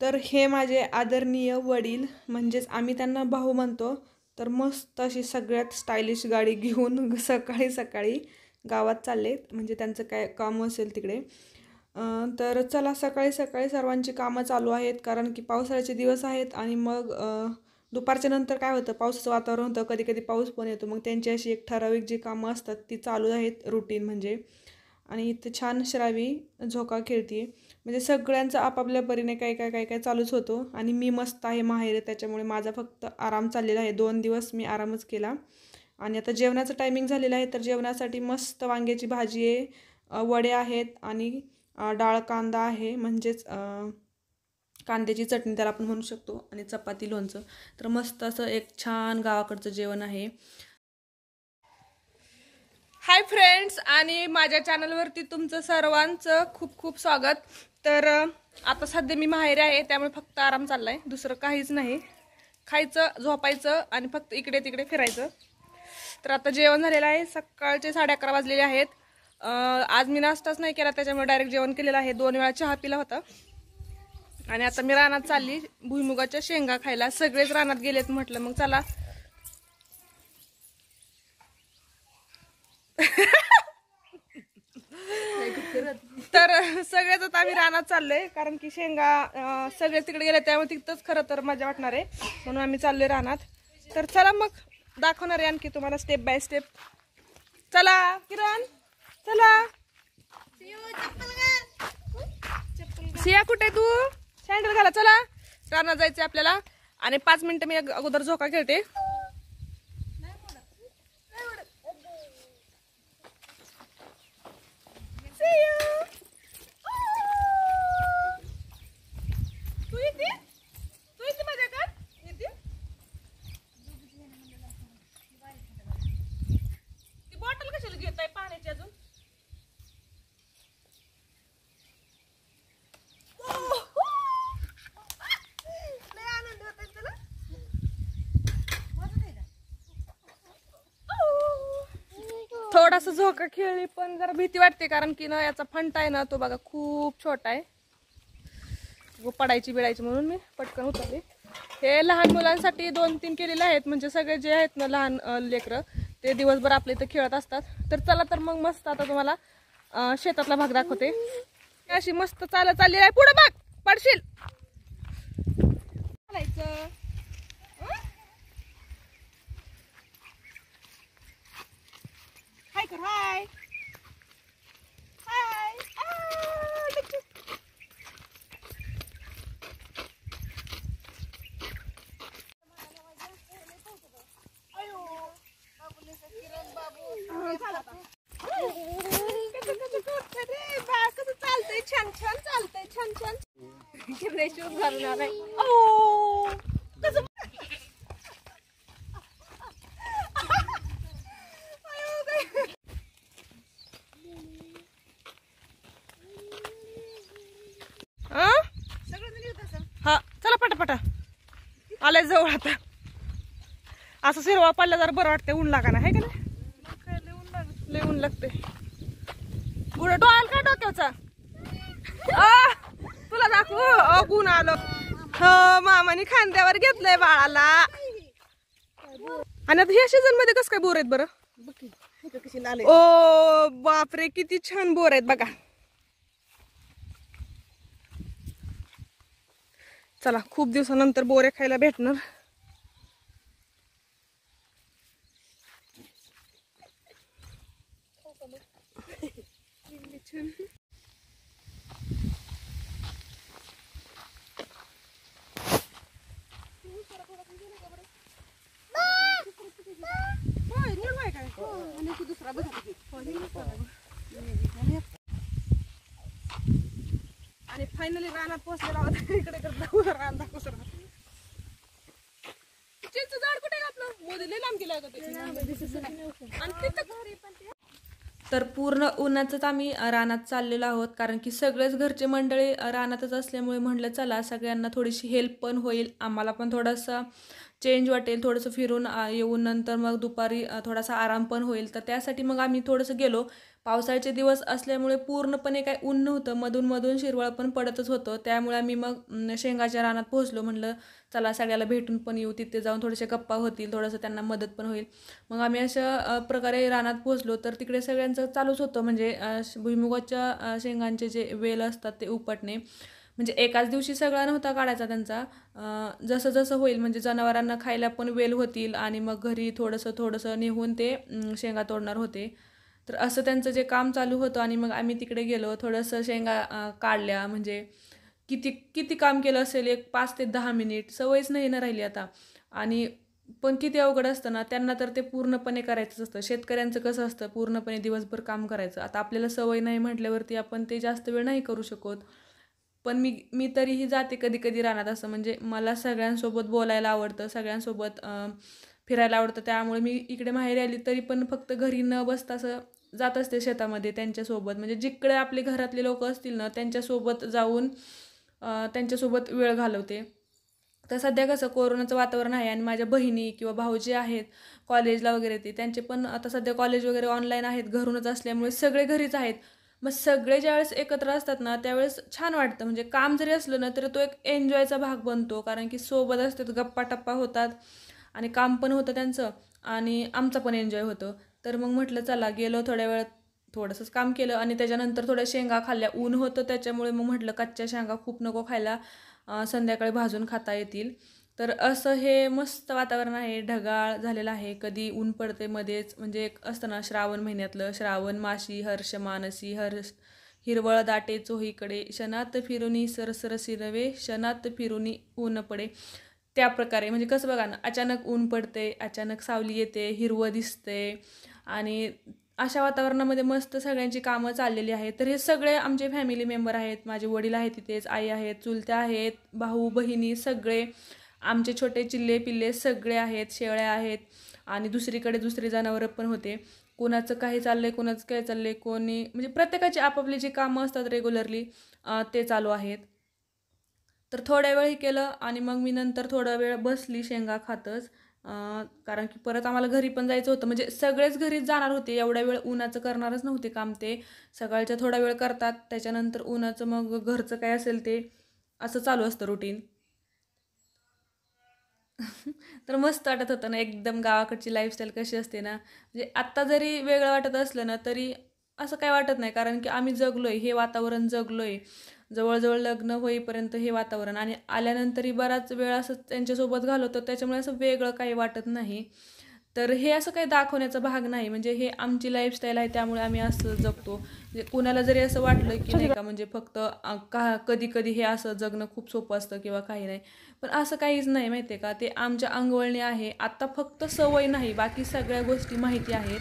तर हे माझे आदरणीय वडील, म्हणजेच आम्ही त्यांना भाऊ म्हणतो. तर मस्त अशी सगळ्यात स्टायलिश गाडी घेऊन सकाळी सकाळी गावात चालले, म्हणजे त्यांचं काय काम असेल तिकडे. तर चला, सकाळी सकाळी सर्वांची कामं चालू आहेत, कारण की पावसाळ्याचे दिवस आहेत. आणि मग दुपारच्या नंतर काय होतं, पावसाचं वातावरण होतं, कधी कधी पाऊस पण येतो. मग त्यांची अशी एक ठराविक जी कामं असतात ती चालू आहेत, रुटीन म्हणजे. आणि इथे छान श्रावी झोका खेळते, म्हणजे सगळ्यांचं आपापल्या परीने काय काय काय काय चालूच होतो. आणि मी मस्त आहे माहेर, त्याच्यामुळे माझा फक्त आराम चाललेला आहे. 2 दिवस मी आरामच केला. आणि आता जेवणाचं टायमिंग झालेलं आहे, तर जेवणासाठी मस्त वांग्याची भाजी आहे, वडे आहेत आणि डाळ कांदा आहे, म्हणजेच कांद्याची चटणी त्याला आपण म्हणू शकतो, आणि चपाती लोणचं. तर मस्त असं एक छान गावाकडचं जेवण आहे. हाय फ्रेंड्स, आणि माझ्या चॅनलवरती तुमचं सर्वांचं खूप खूप स्वागत. तर आता सध्या मी माहेरी आहे, त्यामुळे फक्त आराम चाललाय, दुसरं काहीच नाही. खायचं, झोपायचं आणि फक्त इकडे तिकडे फिरायचं. तर आता जेवण झालेलं आहे, सकाळचे 11:30 वाजलेले आहेत. आज मी नाश्ताच नाही केला, त्याच्यामुळे डायरेक्ट जेवण केलेलं आहे. 2 वेळा चहा पिला होता. आणि आता मी रानात चालली भुईमुगाच्या शेंगा खायला. सगळेच रानात गेलेत, म्हटलं मग चला. तर सगळेच आता आम्ही रानात चाललोय, कारण की शेंगा सगळे तिकडे गेले, त्यामुळे तिथंच खरं तर मजा वाटणार आहे, म्हणून आम्ही चाललोय रानात. तर चला मग दाखवणार आहे आणखी तुम्हाला स्टेप बाय स्टेप. चला किरण, चला. सिया कुठे तू? सँडल घाला, चला रानात जायचंय आपल्याला. आणि 5 मिनिटं मी अगोदर झोका खेळते. बॉटल कशाला घेताय पाण्याची अजून? थोडासा झोका खेळली, पण जरा भीती वाटते, कारण की ना याचा फंटा आहे ना, तो बघा खूप छोटा आहे, पडायची बिडायची, म्हणून मी पटकन उतरले. हे लहान मुलांसाठी 2-3 केलेले आहेत, म्हणजे सगळे जे आहेत ना लहान लेकरं, ते दिवसभर आपल्या इथं खेळत असतात. तर चला, तर मग मस्त आता तुम्हाला शेतातला भाग दाखवते. अशी मस्त चालली आहे, पुढे भाग पडशील. चालायचं. हाय कर, हाय हाय. चालतंय छान छान, चालतंय छान छान. शूज घालून आलाय. कसं हा, चला पटापटा आलाय जवळ. आता असं शिरवा पडला जरा बरं वाटतंय, ऊन लागा ना, आहे का नाही? लय ऊन लागते. पुढे डोळ्याला काय डोक्याचा? तुला दाखवू गुण आलो. हो, मामाने खांद्यावर घेतलंय बाळाला. आणि आता ह्या सीझन मध्ये कसं काय बोर आहेत बरं? ओ बापरे, किती छान बोर आहेत बघा. चला, खूप दिवसानंतर बोरे खायला भेटणार. आणि फायनली रानात पोहोचलेला होता. इकडे रान दाखव सर. चिंच झाड कुठे आपलं? मोदी लय लांब गेलाय का? तर पूर्ण उन्हाचंच आम्ही रानात चाललेलो आहोत, कारण की सगळेच घरचे मंडळी रानातच असल्यामुळे म्हटलं चला सगळ्यांना थोडीशी हेल्प पण होईल, आम्हाला पण थोडासा चेंज वाटेल, थोडंसं फिरून येऊन नंतर मग दुपारी थोडासा आराम पण होईल. तर त्यासाठी मग आम्ही थोडंसं गेलो. पावसाळ्याचे दिवस असल्यामुळे पूर्णपणे काही ऊन नव्हतं, मधून मधून शिरवळ पण पडतच होतं. त्यामुळे आम्ही मग शेंगाच्या रानात पोहोचलो. म्हणलं चला सगळ्याला भेटून पण येऊ, तिथे जाऊन थोडेसे गप्पा होतील, थोडंसं त्यांना मदत पण होईल. मग आम्ही अशा प्रकारे रानात पोहोचलो. तर तिकडे सगळ्यांचं चालूच होतं, म्हणजे भुईमुगाच्या शेंगांचे जे वेल असतात ते उपटणे. म्हणजे एकाच दिवशी सगळा नव्हता काढायचा त्यांचा, जसं जसं होईल, म्हणजे जनावरांना खायला पण वेल होतील आणि मग घरी थोडंसं थोडंसं निघून ते शेंगा तोडणार होते. तर असं त्यांचं जे काम चालू होतं आणि मग आम्ही तिकडे गेलो, थोडंसं शेंगा काढल्या. म्हणजे किती किती काम केलं असेल, एक 5 ते 10 मिनिट, सवयच नाही ना राहिली आता. आणि पण किती अवघड असतं ना, त्यांना तर ते पूर्णपणे करायचंच असतं. शेतकऱ्यांचं कसं असतं, पूर्णपणे दिवसभर काम करायचं. आता आपल्याला सवय नाही म्हटल्यावरती आपण ते जास्त वेळ नाही करू शकत. पण मी मी तरीही जाते कधी कधी रानात. असं म्हणजे मला सगळ्यांसोबत बोलायला आवडतं, सगळ्यांसोबत फिरायला आवडतं. त्यामुळे मी इकडे माहेरी आली तरी पण फक्त घरी न बसता असं जात असते शेतामध्ये त्यांच्यासोबत. म्हणजे जिकडे आपले घरातले लोक असतील ना, त्यांच्यासोबत जाऊन त्यांच्यासोबत वेळ घालवते. तर सध्या कसं कोरोनाचं वातावरण आहे आणि माझ्या बहिणी किंवा भाऊ जे आहेत कॉलेजला वगैरे, ते त्यांचे पण आता सध्या कॉलेज वगैरे ऑनलाईन आहेत, घरूनच असल्यामुळे सगळे घरीच आहेत. मग सगळे ज्यावेळेस एकत्र असतात ना, त्यावेळेस छान वाटतं. म्हणजे काम जरी असलं ना, तरी तो एक एन्जॉयचा भाग बनतो, कारण की सोबत असतात, गप्पा टप्पा होतात आणि काम पण होतं त्यांचं आणि आमचा पण एन्जॉय होतो. तर मग म्हटलं चला, गेलो थोड्या वेळ, थोडंसंच काम केलं आणि त्याच्यानंतर थोड्या शेंगा खाल्ल्या. ऊन होतं त्याच्यामुळे मग म्हटलं कच्च्या शेंगा खूप नको खायला, संध्याकाळी भाजून खाता येतील. तर असं हे मस्त वातावरण आहे, ढगाळ झालेलं आहे. कधी ऊन पडते मध्येच, म्हणजे एक असतं ना श्रावण महिन्यातलं, श्रावण मासी हर्ष मानसी हर्ष हिरवळ दाटे चोहीकडे, शनात फिरुनी सरसर शिरवे, शनात फिरुनी ऊन पडे. त्या प्रकारे म्हणजे कसं बघा ना, अचानक ऊन पडते, अचानक सावली येते, हिरवं दिसते आणि अशा वातावरणामध्ये मस्त सगळ्यांची कामं चाललेली आहेत. तर हे सगळे आमचे फॅमिली मेंबर आहेत. माझे वडील आहेत तिथेच, आई आहेत, चुलत्या आहेत, भाऊ बहिणी सगळे, आमचे छोटे चिल्ले पिल्ले सगळे आहेत, शेळ्या आहेत आणि दुसरीकडे दुसरी जनावरं पण होते. कोणाचं काही चाललंय, कोणाचं काय चाललंय, कोणी म्हणजे प्रत्येकाची आपापली जी कामं असतात रेग्युलरली, ते चालू आहेत. तर थोड्या वेळ हे केलं आणि मग मी नंतर थोडा वेळ बसली शेंगा खातच, कारण की परत आम्हाला घरी पण जायचं होतं. म्हणजे सगळेच घरीच जाणार होते, एवढ्या वेळ उन्हाचं करणारच नव्हते काम ते. सकाळच्या थोडा वेळ करतात, त्याच्यानंतर उन्हाचं मग घरचं काय असेल ते, असं चालू असतं रुटीन. तर मस्त वाटत होतं ना, एकदम गावाकडची लाईफस्टाईल कशी असते ना, म्हणजे आत्ता जरी वेगळं वाटत असलं ना, तरी असं काही वाटत नाही, कारण की आम्ही जगलोय, हे वातावरण जगलोय. जवळजवळ लग्न होईपर्यंत हे वातावरण, आणि आल्यानंतरही बराच वेळ असं त्यांच्यासोबत घालवतो, त्याच्यामुळे असं वेगळं काही वाटत नाही. तर हे असं काही दाखवण्याचा भाग नाही, म्हणजे हे आमची लाईफस्टाईल आहे, त्यामुळे आम्ही असं जगतो. म्हणजे कुणाला जरी असं वाटलं की नाही का, म्हणजे फक्त का कधी कधी हे असं जगणं खूप सोपं असतं किंवा काही नाही, पण असं काहीच नाही माहिती आहे का. ते आमच्या अंगवळणी आहे. आता फक्त सवय नाही, बाकी सगळ्या गोष्टी माहिती आहेत.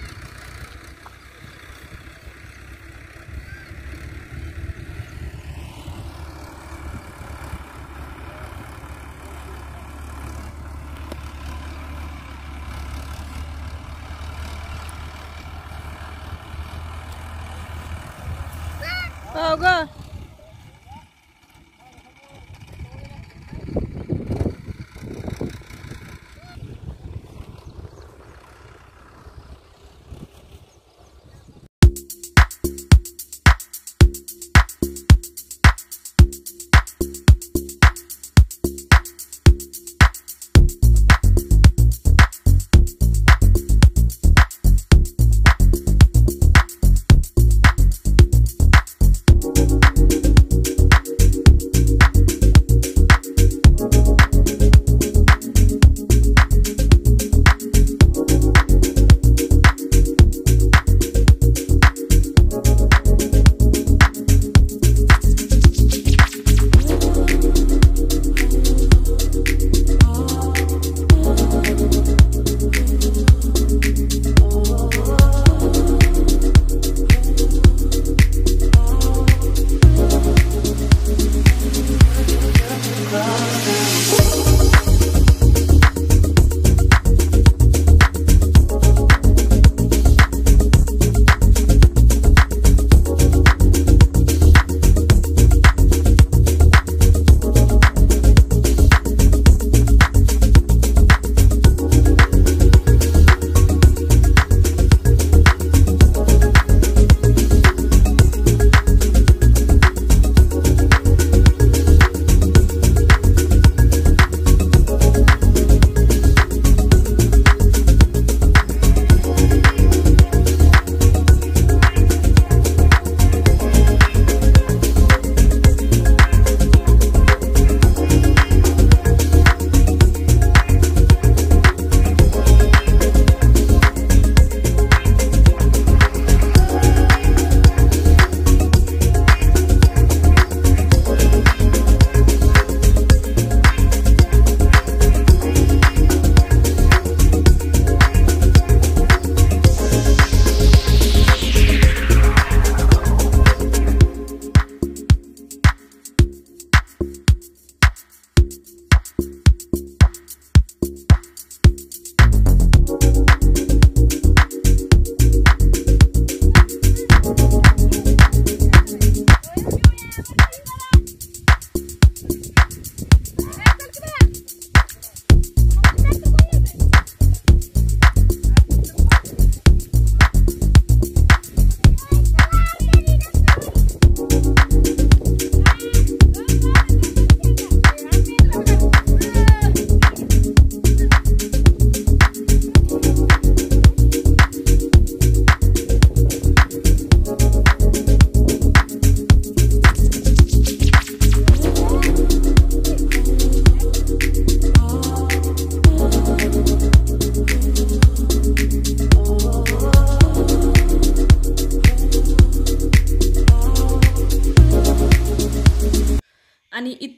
हो ग.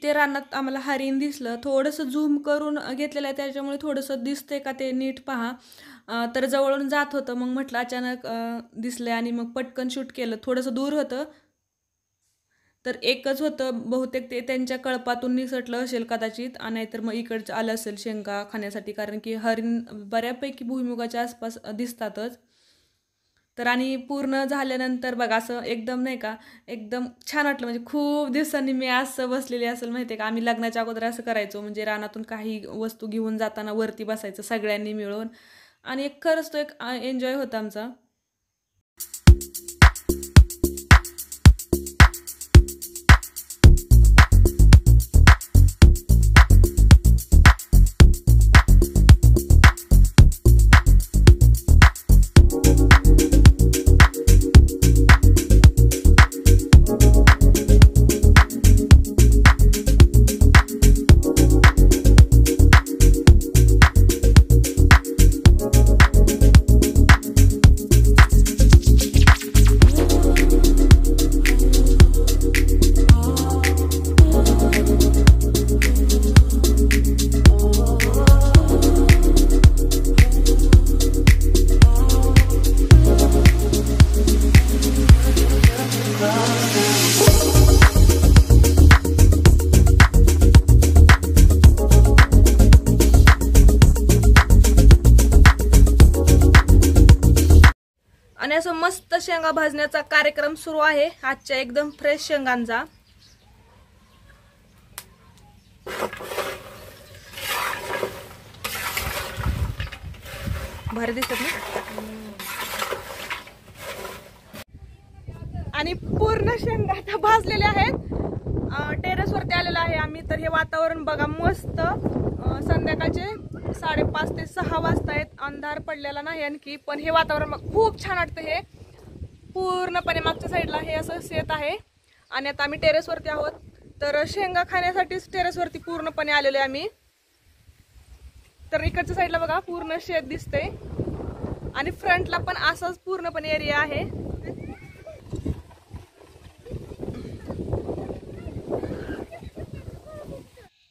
ते रानात आम्हाला हरिण दिसलं. थोडंसं झूम करून घेतलेलं आहे त्याच्यामुळे थोडंसं दिसतंय का ते नीट पहा. तर जवळून जात होतं, मग म्हटलं अचानक दिसलं आणि मग पटकन शूट केलं. थोडंसं दूर होतं तर एकच होतं, बहुतेक ते त्यांच्या कळपातून निसटलं असेल कदाचित, आणि नाहीतर मग इकडचं आलं असेल शेंगा खाण्यासाठी, कारण की हरिण बऱ्यापैकी भुईमुगाच्या आसपास दिसतातच. तर आणि पूर्ण झाल्यानंतर बघा असं एकदम नाही का एकदम छान वाटलं. म्हणजे खूप दिवसांनी मी असं बसलेली असेल माहिती आहे का. आम्ही लग्नाच्या अगोदर असं करायचो, म्हणजे रानातून काही वस्तू घेऊन जाताना वरती बसायचं सगळ्यांनी मिळून, आणि एक खरंच तो एक एन्जॉय होता आमचा. आणि असं मस्त शेंगा भाजण्याचा कार्यक्रम सुरू आहे आजच्या एकदम फ्रेश शेंगांचा. भारी दिसत ना. आणि पूर्ण शेंगा आता भाजलेल्या आहेत. टेरेस वरती आलेला आहे आम्ही. तर हे वातावरण बघा मस्त. संध्याकाळचे 5:30 ते 6 वाजता आहेत. अंधार पडलेला नाही आणखी, पण हे वातावरण खूप छान वाटतं. हे पूर्णपणे मागच्या साईडला हे असं शेत आहे आणि आता आम्ही टेरेसवरती आहोत. तर शेंगा खाण्यासाठीच टेरेसवरती पूर्णपणे आलेलो आहे आम्ही. तर इकडच्या साईडला बघा पूर्ण शेत दिसते आणि फ्रंटला पण असाच पूर्णपणे एरिया आहे.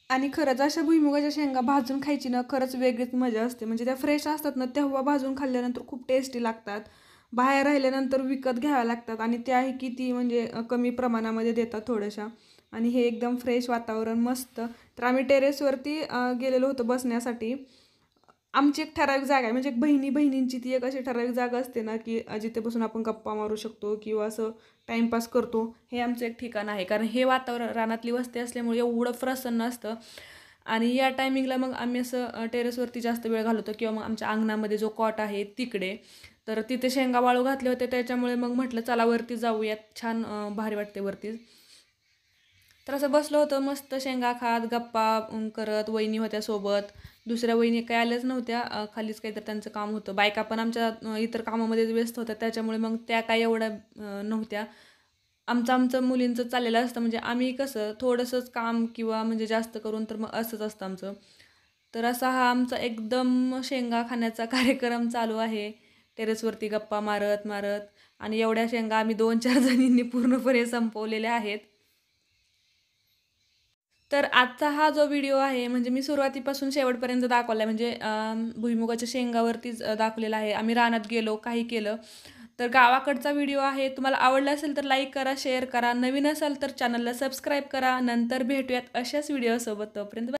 आणि खरंच अशा भुईमुगाच्या शेंगा भाजून खायची ना खरंच वेगळीच मजा असते. म्हणजे त्या फ्रेश असतात ना तेव्हा भाजून खाल्ल्यानंतर खूप टेस्टी लागतात. बाहेर राहिल्यानंतर विकत घ्याव्या लागतात आणि त्याही किती म्हणजे कमी प्रमाणामध्ये देतात थोड्याशा. आणि हे एकदम फ्रेश वातावरण मस्त. तर आम्ही टेरेसवरती गेलेलो होतो बसण्यासाठी. आमची एक ठराविक जागा आहे, म्हणजे एक बहिणींची ती एक अशी ठराविक जागा असते ना की जिथे बसून आपण गप्पा मारू शकतो किंवा असं टाईमपास करतो. हे आमचं एक ठिकाण आहे, कारण हे वातावरण रानातली वस्ती असल्यामुळे एवढं प्रसन्न असतं. आणि या टायमिंगला मग आम्ही असं टेरेसवरती जास्त वेळ घालवतो किंवा मग आमच्या अंगणामध्ये जो कॉट आहे तिकडे. तर तिथे शेंगा वाळू घातले होते, त्याच्यामुळे मग म्हटलं चला वरती जाऊयात, छान भारी वाटते वरतीच. तर असं बसलो होतं मस्त शेंगा खात गप्पा करत. वहिनी होत्या सोबत, दुसऱ्या वहिनी काही आल्याच नव्हत्या, खालीच काहीतरी त्यांचं काम होतं. बायका पण आमच्या इतर कामामध्ये व्यस्त होत्या, त्याच्यामुळे मग त्या काही एवढ्या नव्हत्या. आमचं मुलींचं चाललेलं असतं, म्हणजे आम्ही कसं थोडंसंच काम किंवा म्हणजे जास्त करून तर मग असंच असतं आमचं. तर असा हा आमचा एकदम शेंगा खाण्याचा कार्यक्रम चालू आहे टेरेसवरती गप्पा मारत मारत. आणि एवढ्या शेंगा आम्ही 2-4 जणींनी पूर्णपणे संपवलेल्या आहेत. तर आजचा हा जो व्हिडिओ आहे म्हणजे मी सुरुवातीपासून शेवटपर्यंत दाखवला आहे. म्हणजे भुईमुगाच्या शेंगावरतीच दाखवलेला आहे. आम्ही रानात गेलो, काही केलं. तर गावाकडचा व्हिडिओ आहे. तुम्हाला आवडला असेल तर लाईक करा, शेअर करा. नवीन असाल तर चॅनलला सबस्क्राईब करा. नंतर भेटूयात अशाच व्हिडिओसोबत. तोपर्यंत